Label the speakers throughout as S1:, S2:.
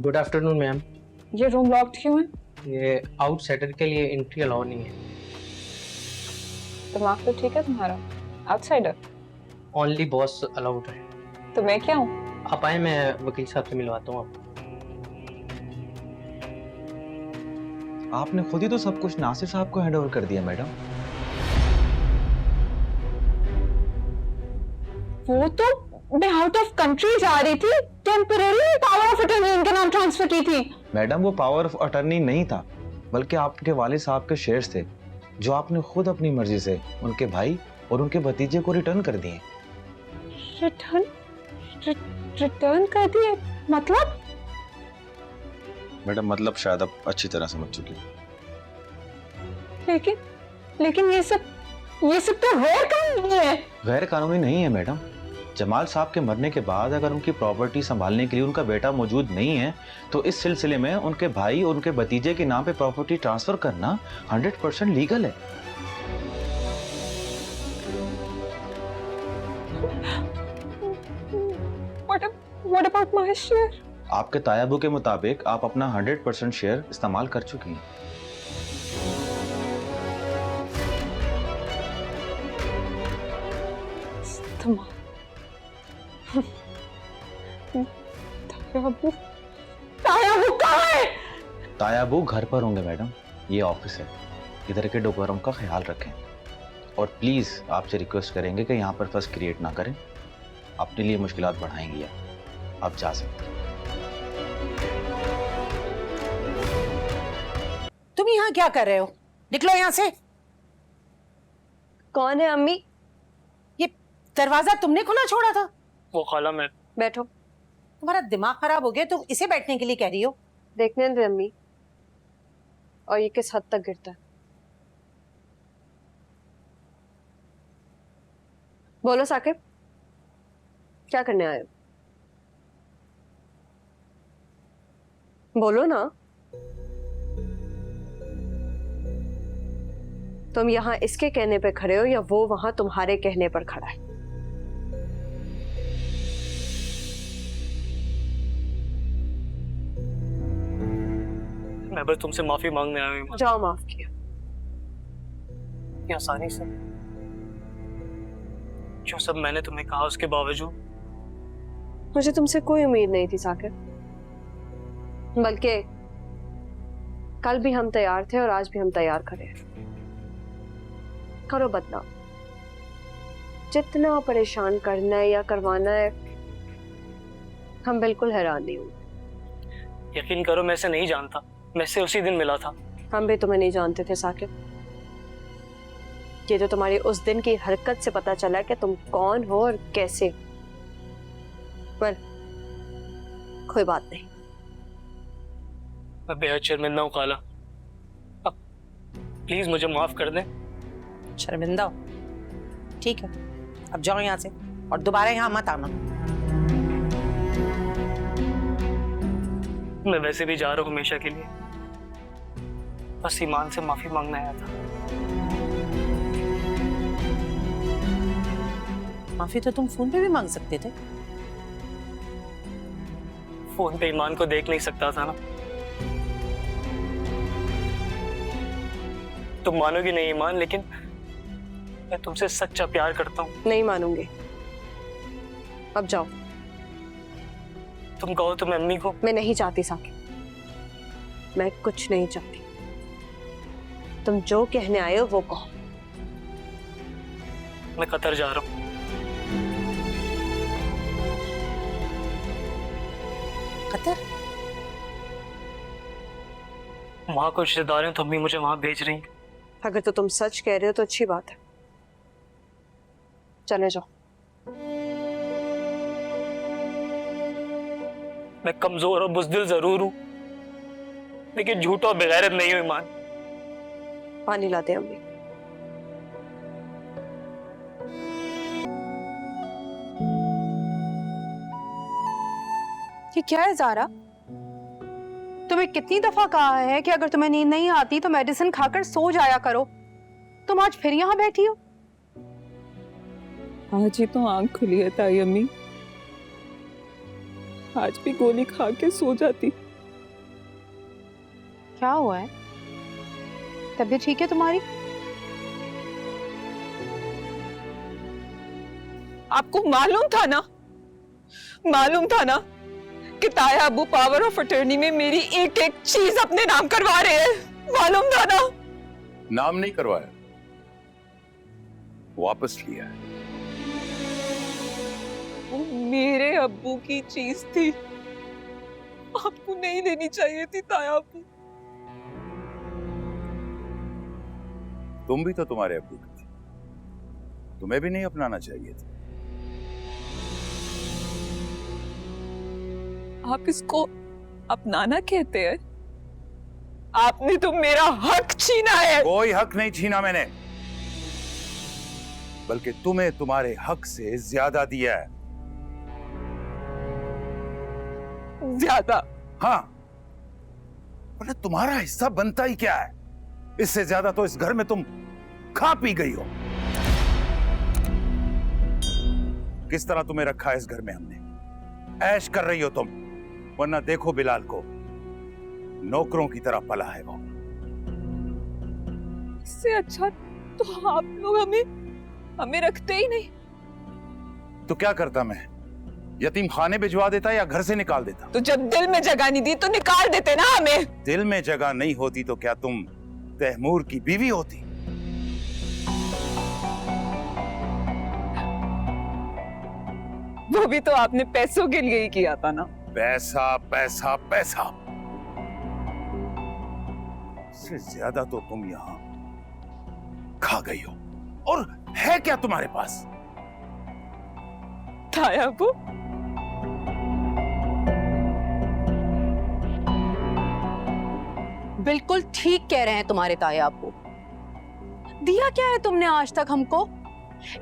S1: Good afternoon ma'am.
S2: ये room locked क्यों है?
S1: ये आउटसाइडर के लिए एंट्री अलाउ नहीं है।
S2: दिमाग तो ठीक है तुम्हारा? आउटसाइडर?
S1: ओनली बॉस अलाउड है।
S2: तो मैं क्या हूँ?
S1: आप आए, मैं वकील साहब से मिलवाता हूँ आपको।
S3: आपने खुद ही तो सब कुछ नासिर साहब को हैंड ओवर कर दिया मैडम।
S2: वो तो मैं आउट ऑफ कंट्री जा रही थी, टेम्परेरी पावर ऑफ अटर्नी इनके नाम ट्रांसफर की थी।
S3: मैडम वो पावर ऑफ अटर्नी नहीं था, बल्कि आपके वालिद साहब के शेयर्स थे जो आपने खुद अपनी मर्जी से उनके भाई और उनके भतीजे को रिटर्न कर दिए।
S2: रिटर्न कर दिए? मतलब?
S3: मैडम मतलब शायद आप अच्छी तरह समझ चुकी।
S2: लेकिन ये सब तो गैर कानूनी है।
S3: गैर कानूनी नहीं है मैडम। जमाल साहब के मरने के बाद अगर उनकी प्रॉपर्टी संभालने के लिए उनका बेटा मौजूद नहीं है तो इस सिलसिले में उनके भाई और उनके भतीजे के नाम पे प्रॉपर्टी ट्रांसफर करना 100% लीगल है।
S2: What about my share?
S3: आपके तायाबू के मुताबिक आप अपना 100% शेयर इस्तेमाल कर चुकी हैं।
S2: तायाबू कहाँ है?
S3: तायाबू घर पर होंगे मैडम, ये ऑफिस है। इधर के डोकरों का ख्याल रखें और प्लीज आपसे रिक्वेस्ट करेंगे कि यहाँ पर फर्स्ट क्रिएट ना करें, अपने लिए मुश्किलात बढ़ाएंगी। आप जा सकते हैं।
S4: तुम यहाँ क्या कर रहे हो? निकलो यहाँ से।
S5: कौन है अम्मी?
S4: ये दरवाजा तुमने खुला छोड़ा था?
S1: वो खाला मैं।
S5: बैठो।
S4: तुम्हारा दिमाग खराब हो गया, तुम इसे बैठने के लिए कह रही हो?
S5: देखने दे अम्मी। और ये किस हद तक गिरता है? बोलो साकिब, क्या करने आए हो? बोलो ना। तुम यहाँ इसके कहने पे खड़े हो या वो वहां तुम्हारे कहने पर खड़ा है?
S1: मैं बस तुमसे माफी मांगने आया हूँ।
S5: जाओ, माफ किया।
S1: ये आसानी से जो सब मैंने तुम्हें कहा उसके बावजूद
S5: मुझे तुमसे कोई उम्मीद नहीं थी साकिब, बल्कि कल भी हम तैयार थे और आज भी हम तैयार खड़े हैं। करो बदनाम। जितना परेशान करना है या करवाना है, हम बिल्कुल हैरान नहीं होंगे।
S1: यकीन करो मैं इसे नहीं जानता, मैं इससे उसी दिन मिला था।
S5: हम भी तुम्हें नहीं जानते थे साकिब। ये तो तुम्हारी उस दिन की हरकत से पता चला कि तुम कौन हो और कैसे। पर कोई बात नहीं।
S1: मैं बेहद शर्मिंदा हूँ खाला, अब प्लीज मुझे माफ कर दें।
S4: शर्मिंदा हो? ठीक है, अब जाओ यहाँ से और दोबारा यहाँ मत आना।
S1: मैं वैसे भी जा रहा हूँ हमेशा के लिए, बस ईमान से माफी मांगने आया था।
S4: माफी तो तुम फोन पे भी मांग सकते थे।
S1: फोन पे ईमान को देख नहीं सकता था ना। तुम मानोगी नहीं ईमान, लेकिन मैं तुमसे सच्चा प्यार करता हूँ।
S5: नहीं मानूंगी। अब जाओ।
S1: तुम कहो तुम अम्मी को।
S5: मैं नहीं चाहती साकिब, मैं कुछ नहीं चाहती। तुम जो कहने आए हो वो कहो।
S1: मैं कतर जा रहा हूँ।
S4: कतर?
S1: वहां कुछ रिश्तेदार हैं तो अम्मी मुझे वहां भेज रही हैं।
S5: अगर तो तुम सच कह रहे हो तो अच्छी बात है, चले जाओ।
S1: मैं कमजोर और बुज़दिल जरूर हूं, लेकिन झूठा और बेगैरत नहीं हूं ईमान।
S5: पानी लाते हैं अम्मी।
S6: ये क्या है ज़ारा? तुम्हें कितनी दफा कहा है कि अगर तुम्हें नींद नहीं आती तो मेडिसिन खाकर सो जाया करो। तुम आज फिर यहाँ बैठी हो।
S2: आज ही तो आंख खुली है ताई अम्मी, आज भी गोली खा के सो जाती।
S6: क्या हुआ है? तबीयत ठीक है तुम्हारी?
S2: आपको मालूम था ना कि ताया अबू पावर ऑफ अटर्नी में मेरी एक एक चीज अपने नाम करवा रहे हैं। मालूम था ना?
S7: नाम नहीं करवाया, वापस लिया है।
S2: वो मेरे अब्बू की चीज थी, आपको नहीं लेनी चाहिए थी ताया अब्बू।
S7: तुम भी तो तुम्हारे अब्बू की थी, तुम्हें भी नहीं अपनाना चाहिए था।
S2: आप इसको अपनाना कहते हैं? आपने तो मेरा हक छीना है।
S7: कोई हक नहीं छीना मैंने, बल्कि तुम्हें तुम्हारे हक से ज्यादा दिया है।
S2: ज्यादा?
S7: हाँ, वरना तुम्हारा हिस्सा बनता ही क्या है? इससे ज्यादा तो इस घर में तुम खा पी गई हो। किस तरह तुम्हें रखा है इस घर में हमने, ऐश कर रही हो तुम, वरना देखो बिलाल को, नौकरों की तरह पला है वो।
S2: इससे अच्छा तो आप लोग हमें रखते ही नहीं।
S7: तो क्या करता मैं, यतीम खाने भिजवा देता या घर से निकाल देता?
S2: तो जब दिल में जगह नहीं दी तो निकाल देते ना हमें।
S7: दिल में जगह नहीं होती तो क्या तुम तैमूर की बीवी होती?
S2: वो भी तो आपने पैसों के लिए ही किया था ना।
S7: पैसा पैसा पैसा, इससे ज्यादा तो तुम यहां खा गई हो। और है क्या तुम्हारे पास?
S2: ताया अब्बू,
S6: बिल्कुल ठीक कह रहे हैं तुम्हारे ताया आपको। दिया क्या है तुमने आज तक हमको?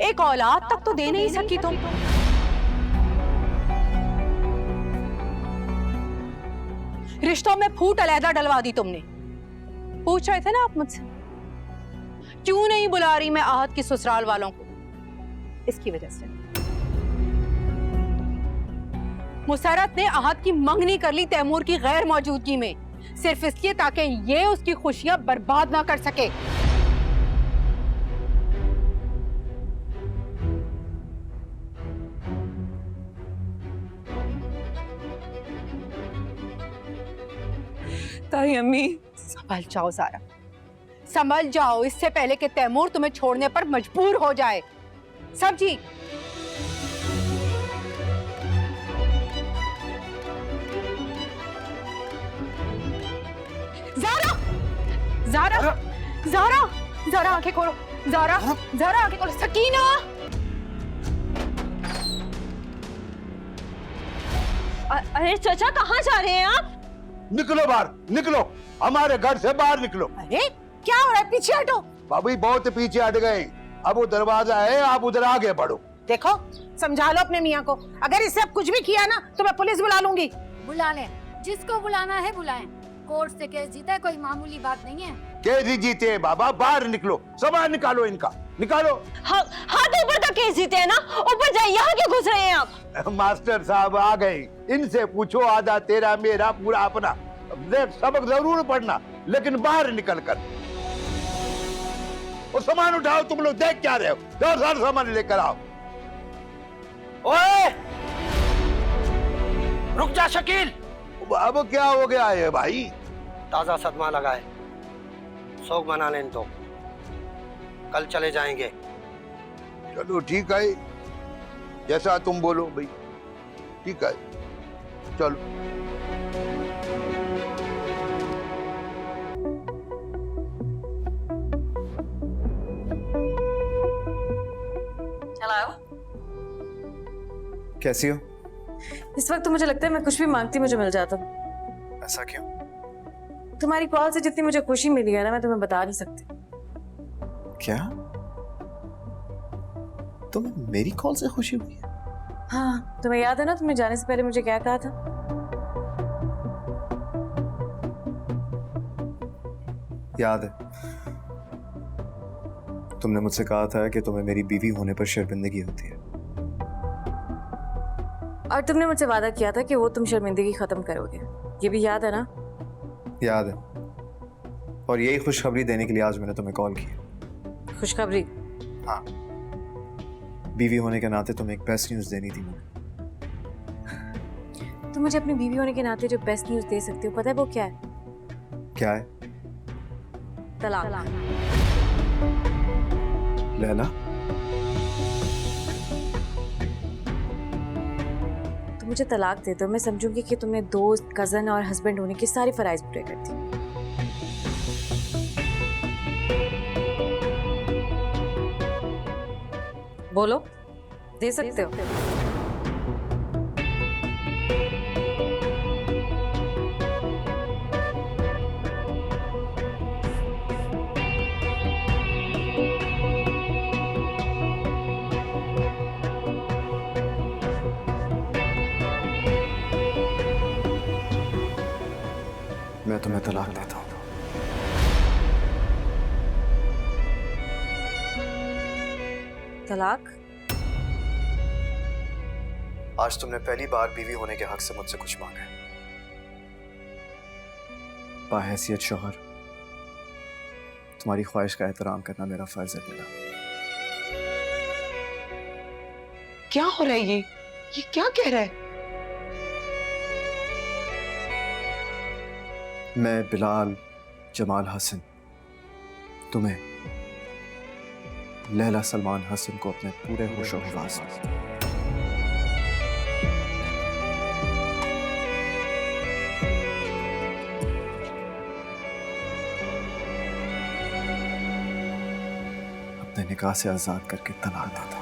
S6: एक औलाद तक तो दे नहीं सकी तुम। रिश्तों में फूट अलहदा डलवा दी तुमने। पूछ रहे थे ना आप मुझसे क्यों नहीं बुला रही मैं आहत की ससुराल वालों को? इसकी वजह से मुसरत ने आहत की मंगनी कर ली तैमूर की गैर मौजूदगी में, सिर्फ इसलिए ताकि ये उसकी खुशियां बर्बाद ना कर सके।
S2: ताई अम्मी,
S6: संभल जाओ ज़ारा, संभल जाओ, इससे पहले कि तैमूर तुम्हें छोड़ने पर मजबूर हो जाए। समझी? ज़ारा, ज़ारा, ज़ारा, ज़ारा आंखें खोलो, ज़ारा, ज़ारा आंखें खोलो। सकीना,
S5: अरे चाचा कहाँ जा रहे हैं आप?
S8: निकलो बाहर, निकलो, हमारे घर से बाहर निकलो।
S6: अरे क्या हो रहा है? पीछे हटो।
S8: भाभी बहुत पीछे हट गए, अब वो दरवाजा है, आप उधर आगे बढ़ो।
S4: देखो, समझा लो अपने मियाँ को, अगर इससे अब कुछ भी किया ना तो मैं पुलिस बुला लूंगी।
S9: बुला लें, जिसको बुलाना है बुलाएं। कोर्ट से केस जीता है कोई मामूली बात नहीं है।
S8: केस जीते हैं बाबा, बाहर निकलो, सामान निकालो इनका, निकालो।
S5: हाँ तो ऊपर तक केस जीते हैं ना, ऊपर जाइए, यहाँ क्यों घुस रहे हैं आप?
S8: मास्टर साहब आ गए, इनसे पूछो, आधा तेरा मेरा पूरा अपना। देख, सबक जरूर पढ़ना, लेकिन बाहर निकल कर। और सामान उठाओ, तुम लोग देख क्या रहे हो? जाओ सारा सामान लेकर आओ।
S10: ओए, रुक जा शकील।
S8: अब क्या हो गया है भाई?
S10: ताजा सदमा लगा है, शौक मना लें तो कल चले जाएंगे।
S8: चलो ठीक है, जैसा तुम बोलो भाई, ठीक है, चलो।
S11: चलाओ।
S12: कैसी हो?
S11: इस वक्त तो मुझे लगता है मैं कुछ भी मांगती मुझे मिल जाता।
S12: ऐसा क्यों?
S11: तुम्हारी कॉल से जितनी मुझे खुशी मिली है ना, मैं तुम्हें बता नहीं सकती।
S12: क्या तुम्हें मेरी कॉल से खुशी हुई है?
S11: हाँ, तुम्हें याद है ना तुमने जाने से पहले मुझे क्या कहा था?
S12: याद है। तुमने मुझसे कहा था कि तुम्हें मेरी बीवी होने पर शर्मिंदगी होती है।
S11: और तुमने मुझसे वादा किया था कि वो तुम शर्मिंदगी खत्म करोगे, ये भी याद है ना?
S12: याद है, और यही खुशखबरी देने के लिए आज मैंने तुम्हें कॉल किया।
S11: खुशखबरी?
S12: हाँ, बीवी होने के नाते तुम्हें एक बेस्ट न्यूज़ देनी थी मुझे।
S11: तुम मुझे अपनी बीवी होने के नाते जो बेस्ट न्यूज़ दे सकते हो, पता है वो क्या है?
S12: क्या है?
S11: तलाक।
S12: लैला,
S11: तुम मुझे तलाक दे दो, मैं समझूंगी कि तुमने दोस्त, कजन और हस्बैंड होने के सारे फराइज पूरे कर दिए। बोलो, दे सकते हो?
S12: मैं तुम्हें तलाक देता हूँ।
S11: तलाक?
S12: आज तुमने पहली बार बीवी होने के हक से मुझसे कुछ मांगा है। बाहैसियत शौहर, तुम्हारी ख्वाहिश का एहतराम करना मेरा फर्ज है लैला।
S2: क्या हो रहा है ये क्या कह रहा है?
S12: मैं बिलाल जमाल हसन तुम्हें लैला सलमान हसन को अपने पूरे होशो हवास में अपने निकाह से आजाद करके तलाक देता हूं।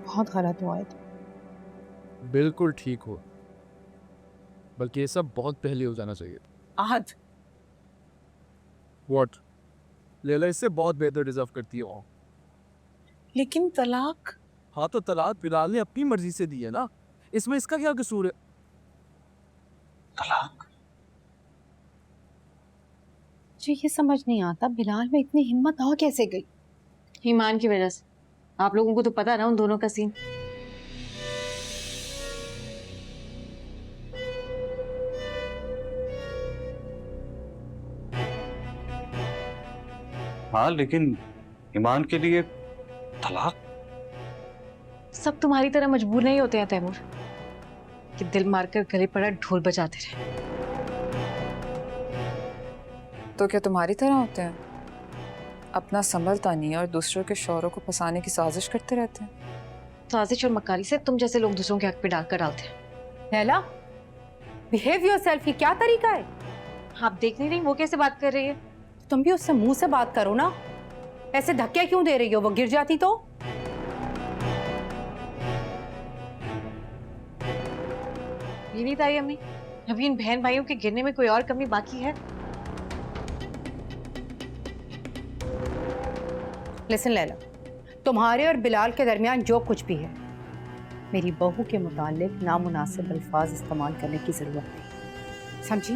S6: बहुत गलत हुआ है।
S13: बिल्कुल ठीक हो, बल्कि ये सब बहुत पहले हो जाना चाहिए।
S6: आहद,
S13: व्हाट? लैला इससे बहुत बेहतर डिजर्व करती है वो।
S6: लेकिन तलाक?
S13: हाँ तो तलाक बिलाल ने अपनी मर्जी से दी है ना, इसमें इसका क्या कसूर है?
S3: तलाक?
S6: मुझे ये समझ नहीं आता बिलाल में इतनी हिम्मत आ कैसे गई?
S11: ईमान की वजह से। आप लोगों को तो पता ना उन दोनों का सीन।
S3: हाँ, लेकिन ईमान के लिए तलाक?
S11: सब तुम्हारी तरह मजबूर नहीं होते हैं तैमूर, कि दिल मारकर गले पड़ा ढोल बजाते रहे।
S2: तो क्या तुम्हारी तरह होते हैं? अपना संभलता नहीं और दूसरों के शौहरों को फंसाने की साजिश करते रहते हैं।
S11: साजिश और मक्कारी से तुम जैसे लोग दूसरों के हक पे डालकर डालते हैं।
S6: लैला, बिहेव योरसेल्फ, ये क्या तरीका है?
S11: आप देख नहीं रही वो कैसे बात कर रही है?
S6: तुम भी उससे मुंह से बात करो ना, ऐसे धक्के क्यों दे रही हो? वो गिर जाती तो?
S11: ये नहीं ताई अम्मी, अभी इन बहन भाइयों के गिरने में कोई और कमी बाकी है?
S6: लिसन लैला, तुम्हारे और बिलाल के दरमियान जो कुछ भी है, मेरी बहू के मुतालिक नामुनासिब अल्फाज इस्तेमाल करने की जरूरत नहीं, समझी?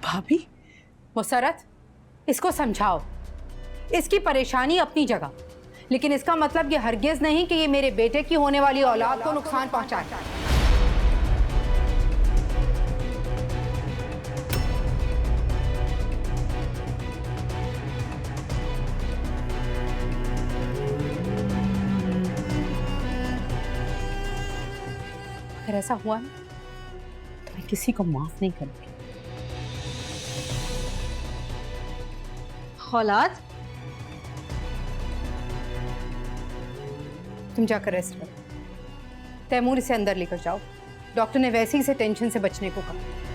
S6: भाभी, मुसरत, इसको समझाओ। इसकी परेशानी अपनी जगह, लेकिन इसका मतलब ये हरगिज नहीं कि ये मेरे बेटे की होने वाली औलाद को नुकसान पहुंचाए। अगर ऐसा हुआ ना तो मैं किसी को माफ नहीं करूंगी।
S11: औलाद,
S6: तुम जाकर रेस्ट करो। तैमूर इसे अंदर लेकर जाओ, डॉक्टर ने वैसे ही इसे टेंशन से बचने को कहा।